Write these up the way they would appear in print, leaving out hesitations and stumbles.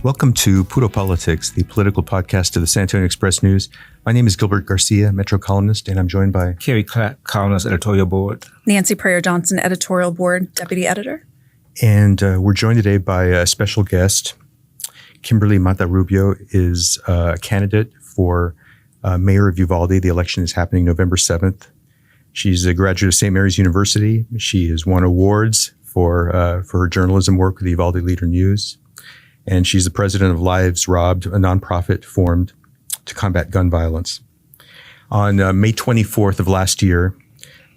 Welcome to Puro Politics, the political podcast of the San Antonio Express News. My name is Gilbert Garcia, Metro columnist, and I'm joined by Kerry Clack, columnist, editorial board. Nancy Pryor-Johnson, editorial board, deputy editor. And we're joined today by a special guest. Kimberly Mata-Rubio is a candidate for mayor of Uvalde. The election is happening November 7th. She's a graduate of St. Mary's University. She has won awards for her journalism work with the Uvalde Leader News. And she's the president of Lives Robbed, a nonprofit formed to combat gun violence. On May 24th of last year,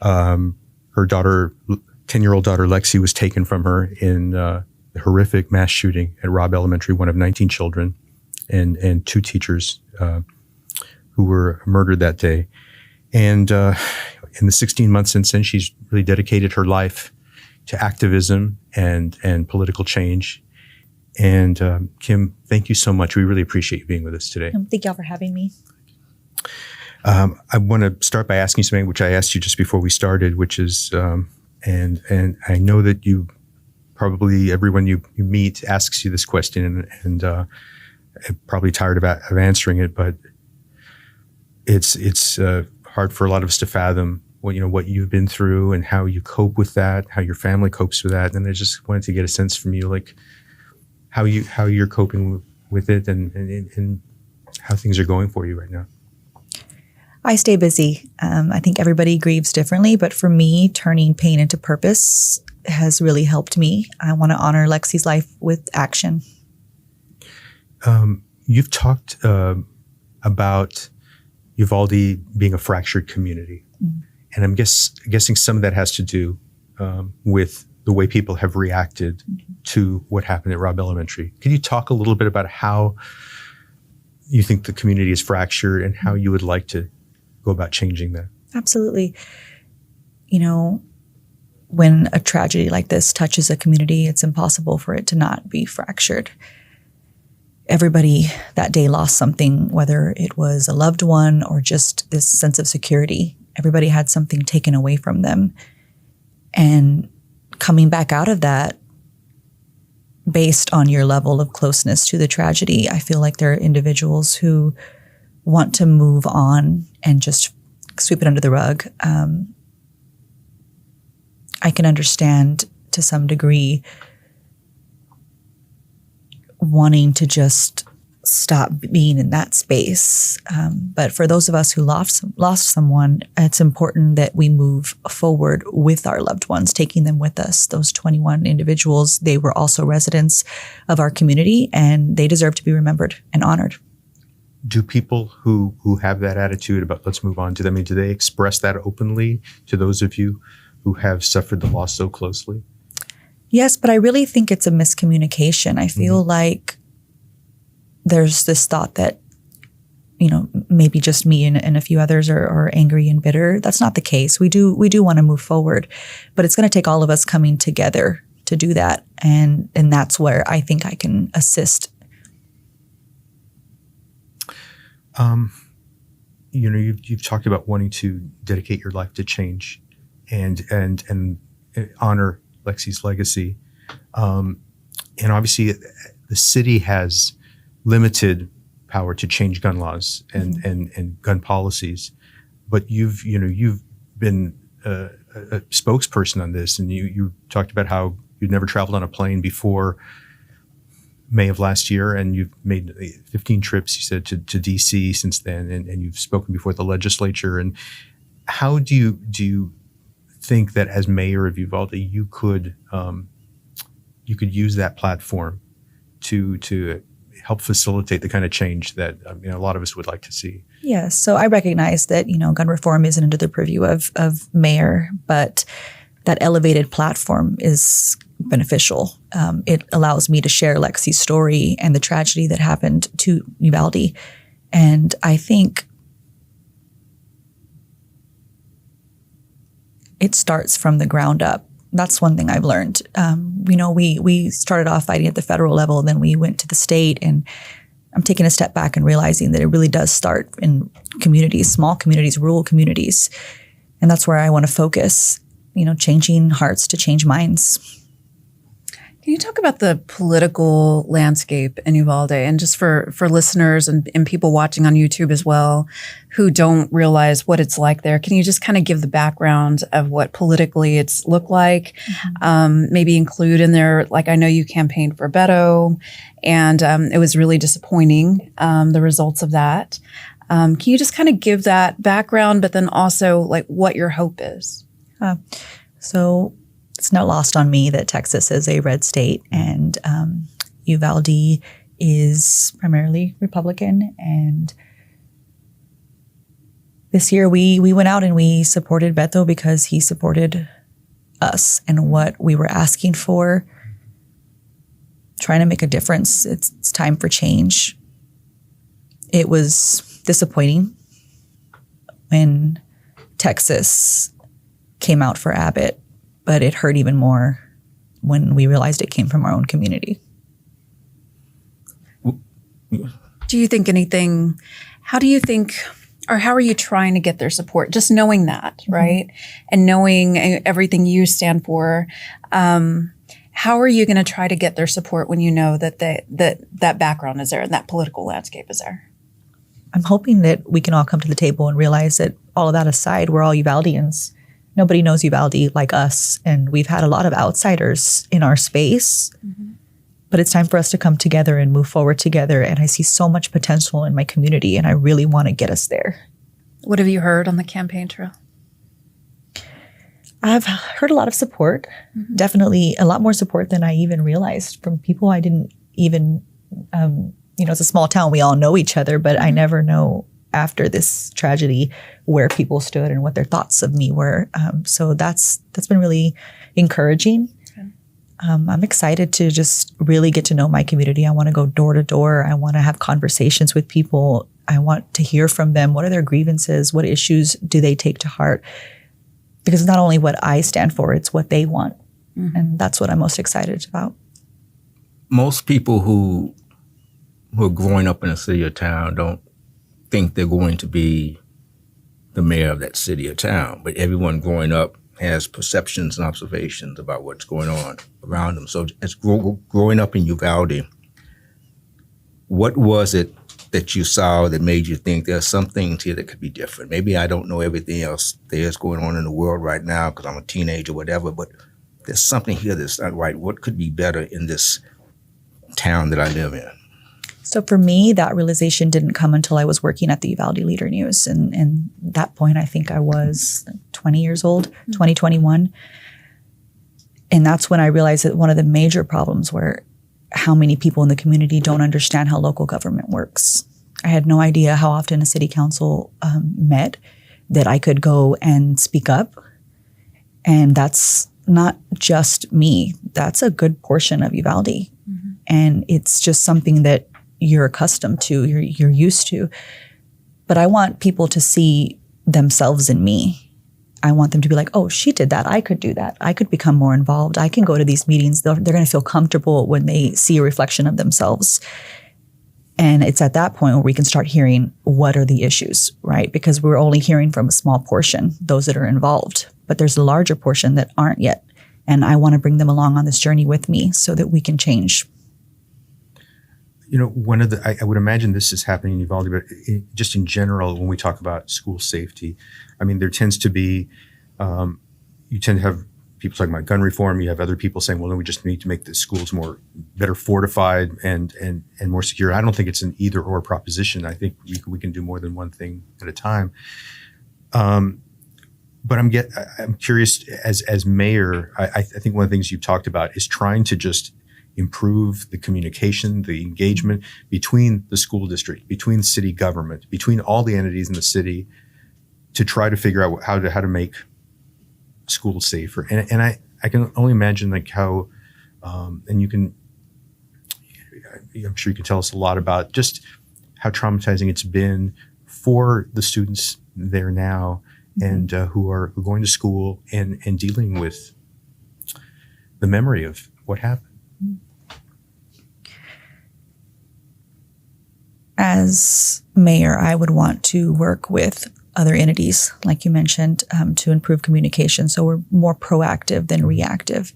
her daughter, 10-year-old daughter Lexi, was taken from her in the horrific mass shooting at Robb Elementary, one of 19 children and two teachers who were murdered that day. And in the 16 months since then, she's really dedicated her life to activism and political change. And Kim, thank you so much. We really appreciate you being with us today. Thank y'all for having me. I want to start by asking you something which I asked you just before we started, which is, and I know that you probably, everyone you meet asks you this question, and I'm probably tired of answering it, but it's hard for a lot of us to fathom what you've been through and how you cope with that, how your family copes with that. And I just wanted to get a sense from you, like how you're coping with it and how things are going for you right now. I stay busy. I think everybody grieves differently, but for me, turning pain into purpose has really helped me. I want to honor Lexi's life with action. You've talked about Uvalde being a fractured community. Mm-hmm. And I'm guessing some of that has to do with the way people have reacted to what happened at Robb Elementary. Can you talk a little bit about how you think the community is fractured and how you would like to go about changing that? Absolutely. When a tragedy like this touches a community, it's impossible for it to not be fractured. Everybody that day lost something, whether it was a loved one or just this sense of security. Everybody had something taken away from them. And coming back out of that, based on your level of closeness to the tragedy, I feel like there are individuals who want to move on and just sweep it under the rug. I can understand to some degree wanting to just stop being in that space. But for those of us who lost someone, it's important that we move forward with our loved ones, taking them with us. Those 21 individuals, they were also residents of our community, and they deserve to be remembered and honored. Do people who have that attitude about let's move on, do they express that openly to those of you who have suffered the loss so closely? Yes, but I really think it's a miscommunication. I feel like there's this thought that, maybe just me and a few others are angry and bitter. That's not the case. We do want to move forward, but it's going to take all of us coming together to do that. And that's where I think I can assist. You've talked about wanting to dedicate your life to change and honor Lexi's legacy. And obviously the city has limited power to change gun laws and gun policies, but you've been a spokesperson on this, and you talked about how you'd never traveled on a plane before May of last year, and you've made 15 trips, you said, to DC since then, and you've spoken before the legislature. And how do you think that as mayor of Uvalde you could use that platform to help facilitate the kind of change that a lot of us would like to see? Yes. So I recognize that, gun reform isn't under the purview of mayor, but that elevated platform is beneficial. It allows me to share Lexi's story and the tragedy that happened to Uvalde. And I think it starts from the ground up. That's one thing I've learned. We started off fighting at the federal level, then we went to the state, and I'm taking a step back and realizing that it really does start in communities, small communities, rural communities. And that's where I want to focus, changing hearts to change minds. Can you talk about the political landscape in Uvalde, and just for listeners and people watching on YouTube as well who don't realize what it's like there? Can you just kind of give the background of what politically it's looked like? Maybe include in there, like I know you campaigned for Beto, and it was really disappointing, the results of that. Can you just kind of give that background, but then also like what your hope is? So it's not lost on me that Texas is a red state, and Uvalde is primarily Republican. And this year we went out and we supported Beto because he supported us and what we were asking for, trying to make a difference. It's time for change. It was disappointing when Texas came out for Abbott, but it hurt even more when we realized it came from our own community. Do you think anything, how do you think, or how are you trying to get their support? Just knowing that, right? And knowing everything you stand for, how are you going to try to get their support when you know that that background is there and that political landscape is there? I'm hoping that we can all come to the table and realize that all of that aside, we're all Uvaldians. Nobody knows Uvalde like us, and we've had a lot of outsiders in our space. But it's time for us to come together and move forward together. And I see so much potential in my community, and I really want to get us there. What have you heard on the campaign trail? I've heard a lot of support, definitely a lot more support than I even realized from people I didn't even, it's a small town. We all know each other, but I never know after this tragedy where people stood and what their thoughts of me were. So that's been really encouraging. I'm excited to just really get to know my community. I want to go door to door. I want to have conversations with people. I want to hear from them. What are their grievances? What issues do they take to heart? Because it's not only what I stand for, it's what they want. And that's what I'm most excited about. Most people who are growing up in a city or town don't think they're going to be the mayor of that city or town, but everyone growing up has perceptions and observations about what's going on around them. So as growing up in Uvalde, what was it that you saw that made you think there's some things here that could be different? Maybe I don't know everything else there's going on in the world right now because I'm a teenager or whatever, but there's something here that's not right. What could be better in this town that I live in? So for me, that realization didn't come until I was working at the Uvalde Leader News. And that point, I think I was 20 years old, 2021. And that's when I realized that one of the major problems were how many people in the community don't understand how local government works. I had no idea how often a city council met, that I could go and speak up. And that's not just me. That's a good portion of Uvalde. And it's just something that you're accustomed to, you're used to. But I want people to see themselves in me. I want them to be like, oh, she did that. I could do that. I could become more involved. I can go to these meetings. They're going to feel comfortable when they see a reflection of themselves. And it's at that point where we can start hearing what are the issues, right? Because we're only hearing from a small portion, those that are involved. But there's a larger portion that aren't yet. And I want to bring them along on this journey with me so that we can change. One of the, I would imagine this is happening in Uvalde, but just in general, when we talk about school safety, I mean, there tends to be, you tend to have people talking about gun reform. You have other people saying, well, no, we just need to make the schools better fortified and more secure. I don't think it's an either or proposition. I think we can do more than one thing at a time. But I'm curious, as mayor, I think one of the things you've talked about is trying to just improve the communication, the engagement between the school district, between city government, between all the entities in the city, to try to figure out how to make schools safer. And I can only imagine like how, and I'm sure you can tell us a lot about just how traumatizing it's been for the students there now and who are going to school and dealing with the memory of what happened. As mayor, I would want to work with other entities, like you mentioned, to improve communication. So we're more proactive than reactive.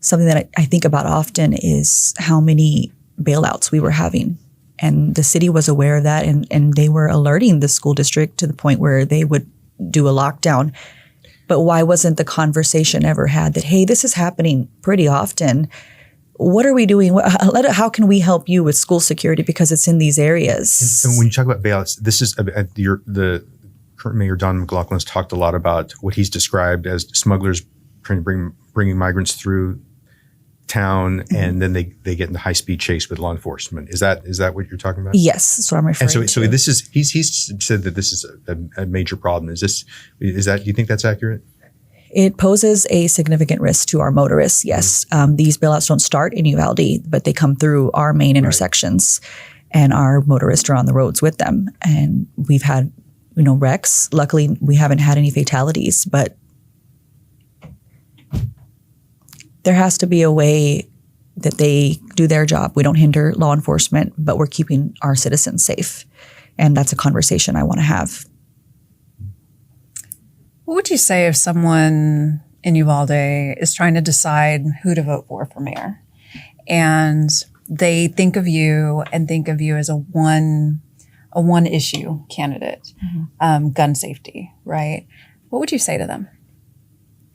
something that I think about often is how many bailouts we were having. And the city was aware of that, and they were alerting the school district to the point where they would do a lockdown. But why wasn't the conversation ever had that, hey, this is happening pretty often. What are we doing? How can we help you with school security because it's in these areas? And when you talk about bailouts, this is the current mayor, Don McLaughlin, has talked a lot about what he's described as smugglers trying to bringing migrants through town, and then they get in the high-speed chase with law enforcement. Is that what you're talking about? Yes, that's what I'm referring to. And so this is he's said that this is a major problem. Is that do you think that's accurate? It poses a significant risk to our motorists, yes. These bailouts don't start in Uvalde, but they come through our main intersections, and our motorists are on the roads with them. And we've had, wrecks. Luckily, we haven't had any fatalities, but there has to be a way that they do their job. We don't hinder law enforcement, but we're keeping our citizens safe. And that's a conversation I want to have. What would you say if someone in Uvalde is trying to decide who to vote for mayor, and they think of you as a one issue candidate, gun safety, right? What would you say to them?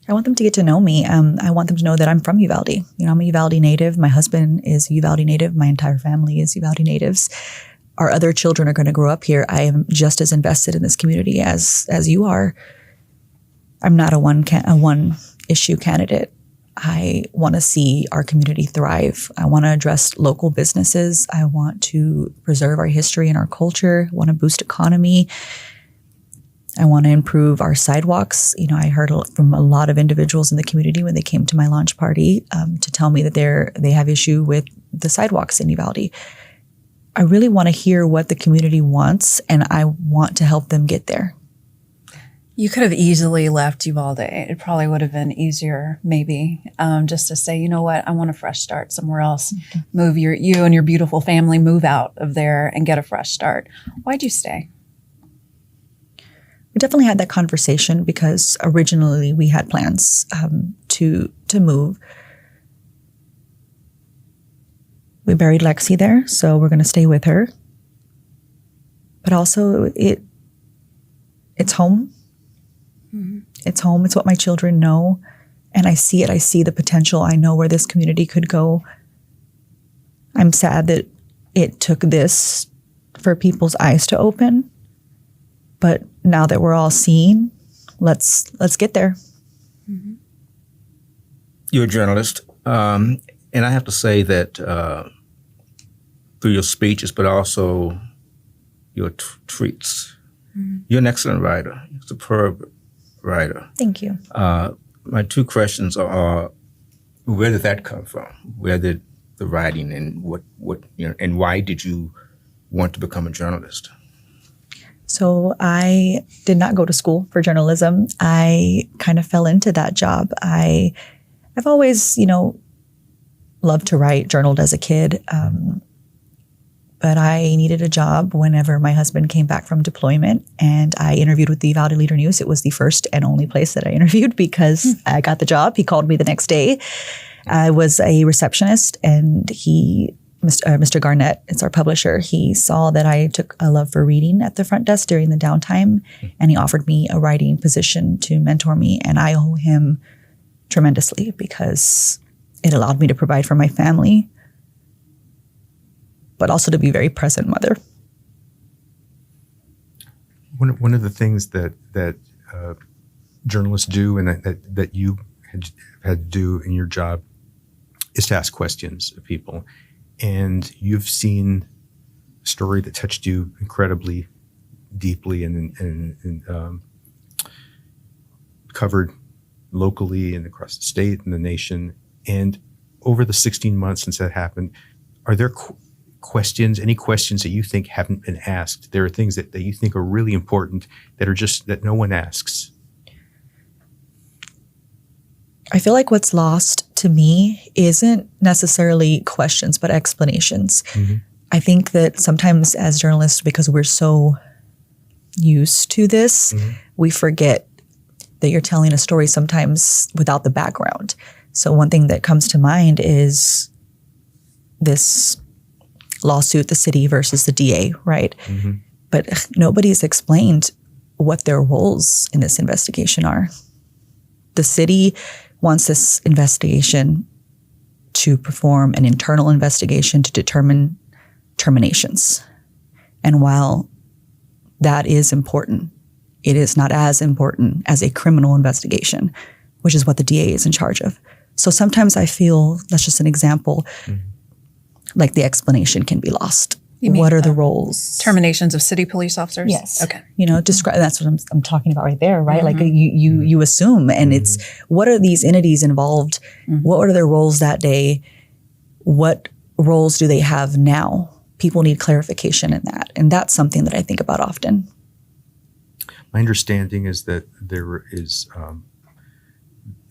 I want them to get to know me. I want them to know that I'm from Uvalde. I'm a Uvalde native. My husband is a Uvalde native. My entire family is Uvalde natives. Our other children are going to grow up here. I am just as invested in this community as you are. I'm not a one issue candidate. I want to see our community thrive. I want to address local businesses. I want to preserve our history and our culture. I want to boost economy. I want to improve our sidewalks. I heard from a lot of individuals in the community when they came to my launch party to tell me that they have issue with the sidewalks in Uvalde. I really want to hear what the community wants, and I want to help them get there. You could have easily left Uvalde. It probably would have been easier, maybe, just to say, you know what, I want a fresh start somewhere else. Mm-hmm. Move you and your beautiful family, move out of there and get a fresh start. Why'd you stay? We definitely had that conversation because originally we had plans to move. We buried Lexi there, so we're going to stay with her. But also, it's home. Mm-hmm. It's home. It's what my children know. And I see it. I see the potential. I know where this community could go. I'm sad that it took this for people's eyes to open. But now that we're all seeing, let's get there. Mm-hmm. You're a journalist. And I have to say that through your speeches, but also your tweets, you're an excellent writer, superb writer. Thank you. My two questions are, where did that come from? Where did the writing and what and why did you want to become a journalist? So I did not go to school for journalism. I kind of fell into that job. I've always, loved to write, journaled as a kid. But I needed a job whenever my husband came back from deployment, and I interviewed with the Uvalde Leader News. It was the first and only place that I interviewed because I got the job. He called me the next day. I was a receptionist, and Mr. Garnett, it's our publisher, he saw that I took a love for reading at the front desk during the downtime, and he offered me a writing position to mentor me, and I owe him tremendously because it allowed me to provide for my family, but also to be a very present mother. One of the things that journalists do, and that you had to do in your job, is to ask questions of people. And you've seen a story that touched you incredibly deeply and covered locally and across the state and the nation. And over the 16 months since that happened, are there any questions that you think haven't been asked? There are things that you think are really important that no one asks. I feel like what's lost to me isn't necessarily questions, but explanations. Mm-hmm. I think that sometimes as journalists, because we're so used to this, we forget that you're telling a story sometimes without the background. So one thing that comes to mind is this lawsuit, the city versus the DA, right? But nobody's explained what their roles in this investigation are. The city wants this investigation to perform an internal investigation to determine terminations. And while that is important, it is not as important as a criminal investigation, which is what the DA is in charge of. So sometimes I feel, that's just an example, like the explanation can be lost. What are the roles? Terminations of city police officers? Yes. Okay. Describe. That's what I'm talking about right there, right? Like you assume, and it's what are these entities involved? What are their roles that day? What roles do they have now? People need clarification in that, and that's something that I think about often. My understanding is that there is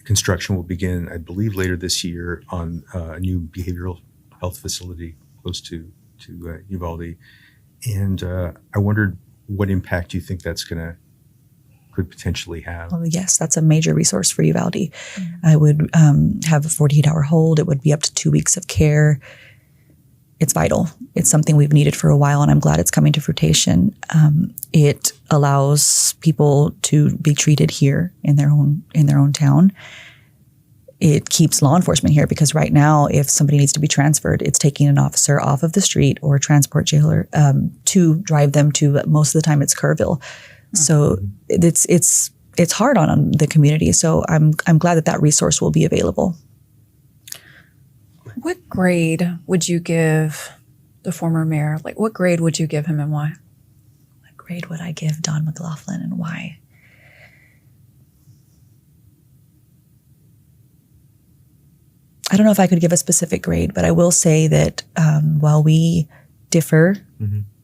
construction will begin, I believe, later this year on a new behavioral health facility close to Uvalde, and I wondered what impact you think that's could potentially have. Oh, yes, that's a major resource for Uvalde. I would have a 48-hour hold. It would be up to 2 weeks of care. It's vital. It's something we've needed for a while, and I'm glad it's coming to fruition. It allows people to be treated here in their own town. It keeps law enforcement here because right now, if somebody needs to be transferred, it's taking an officer off of the street or a transport jailer to drive them to. Most of the time, it's Kerrville. So it's hard on the community. So I'm glad that resource will be available. What grade would you give the former mayor? Like, what grade would you give him and why? What grade would I give Don McLaughlin and why? I don't know if I could give a specific grade, but I will say that while we differ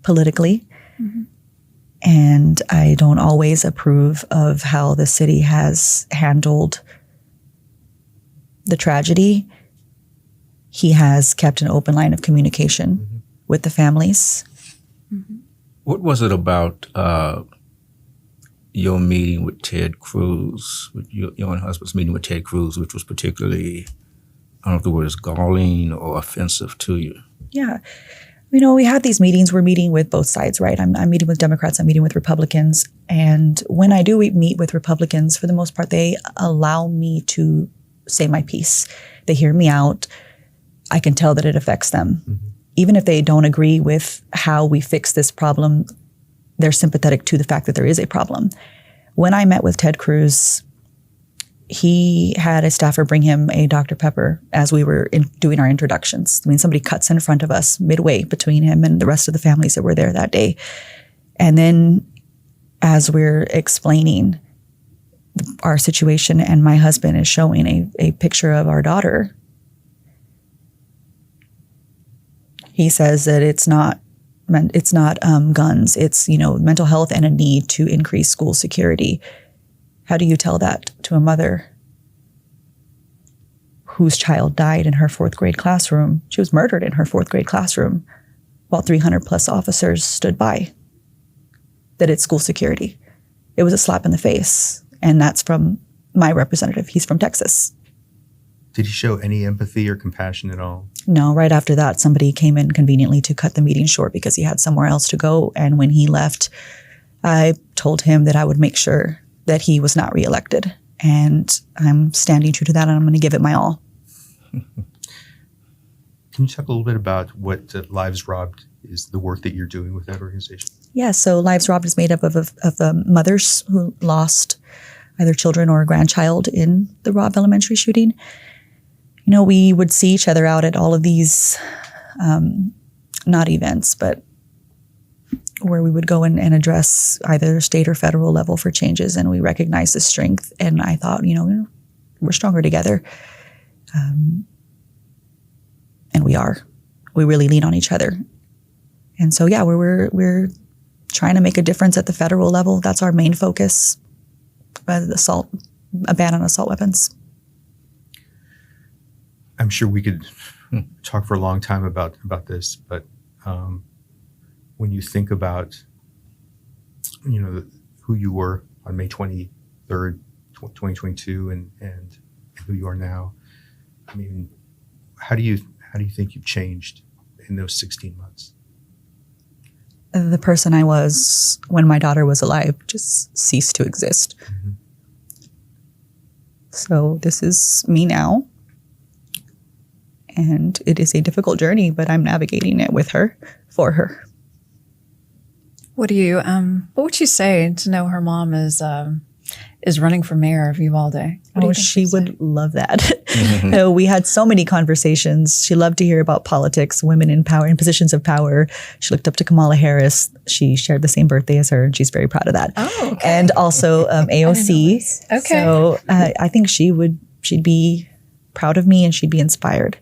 politically, and I don't always approve of how the city has handled the tragedy, he has kept an open line of communication with the families. What was it about your meeting with Ted Cruz, with your and husband's meeting with Ted Cruz, which was particularly, I don't know if the word is galling or offensive to you? Yeah. We have these meetings. We're meeting with both sides, right? I'm meeting with Democrats. I'm meeting with Republicans. And when I do meet with Republicans, for the most part, they allow me to say my piece. They hear me out. I can tell that it affects them. Even if they don't agree with how we fix this problem, they're sympathetic to the fact that there is a problem. When I met with Ted Cruz, he had a staffer bring him a Dr. Pepper as we were doing our introductions. I mean, somebody cuts in front of us midway between him and the rest of the families that were there that day. And then as we're explaining our situation and my husband is showing a picture of our daughter, he says that it's not guns. It's, mental health and a need to increase school security. How do you tell that to a mother whose child died in her 4th grade classroom? She was murdered in her 4th grade classroom while 300 plus officers stood by. That it's school security. It was a slap in the face. And that's from my representative. He's from Texas. Did he show any empathy or compassion at all? No, right after that, somebody came in conveniently to cut the meeting short because he had somewhere else to go. And when he left, I told him that I would make sure that he was not reelected. And I'm standing true to that, and I'm going to give it my all. Can you talk a little bit about what Lives Robbed is, the work that you're doing with that organization? Yeah, so Lives Robbed is made up of mothers who lost either children or a grandchild in the Robb Elementary shooting. We would see each other out at all of these, not events, but where we would go and address either state or federal level for changes, and we recognize the strength. And I thought, we're stronger together. And we are. We really lean on each other. And so, yeah, we're trying to make a difference at the federal level. That's our main focus. A ban on assault weapons. I'm sure we could talk for a long time about this, but when you think about, who you were on May 23rd, 2022, and who you are now, I mean, how do you think you've changed in those 16 months? The person I was when my daughter was alive just ceased to exist. Mm-hmm. So this is me now. And it is a difficult journey, but I'm navigating it with her, for her. What would you say to know her mom is running for mayor of Uvalde? What do you Oh, think she she'd say? would love that. We had so many conversations. She loved to hear about politics, women in power, in positions of power. She looked up to Kamala Harris. She shared the same birthday as her, and she's very proud of that. Oh, okay. And also AOC. Okay. So I think she'd be proud of me, and she'd be inspired.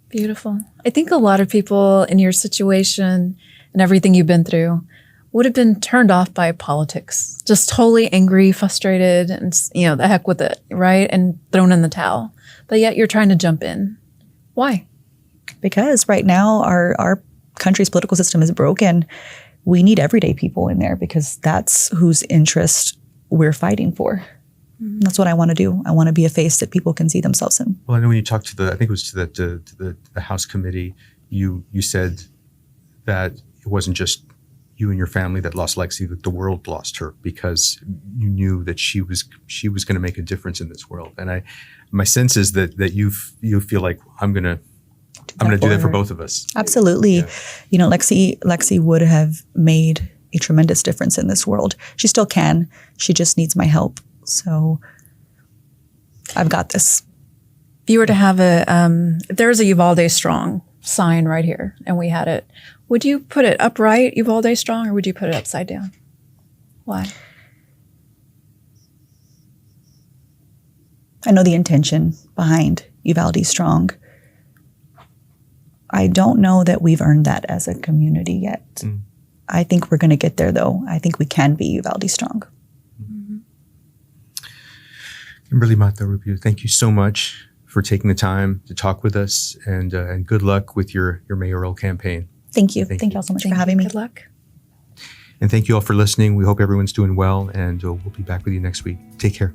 Beautiful. I think a lot of people in your situation and everything you've been through would have been turned off by politics, just totally angry, frustrated, and the heck with it, right? And thrown in the towel. But yet you're trying to jump in. Why? Because right now our country's political system is broken. We need everyday people in there because that's whose interest we're fighting for. Mm-hmm. That's what I want to do. I want to be a face that people can see themselves in. Well, I know when you talked to I think it was to the House committee, you said that it wasn't just you and your family that lost Lexi, that the world lost her because you knew that she was going to make a difference in this world. And my sense is that you feel like I'm going to do that for both of us. Absolutely. Yeah. Lexi would have made a tremendous difference in this world. She still can. She just needs my help. So I've got this. If you were to have if there was a Uvalde Strong sign right here and we had it, would you put it upright, Uvalde Strong, or would you put it upside down? Why? I know the intention behind Uvalde Strong. I don't know that we've earned that as a community yet. Mm. I think we're going to get there, though. I think we can be Uvalde Strong. Mm-hmm. Kimberly Mata-Rubio, thank you so much for taking the time to talk with us, and good luck with your mayoral campaign. Thank you. Thank you all so much for having me. Good luck. And thank you all for listening. We hope everyone's doing well, and we'll be back with you next week. Take care.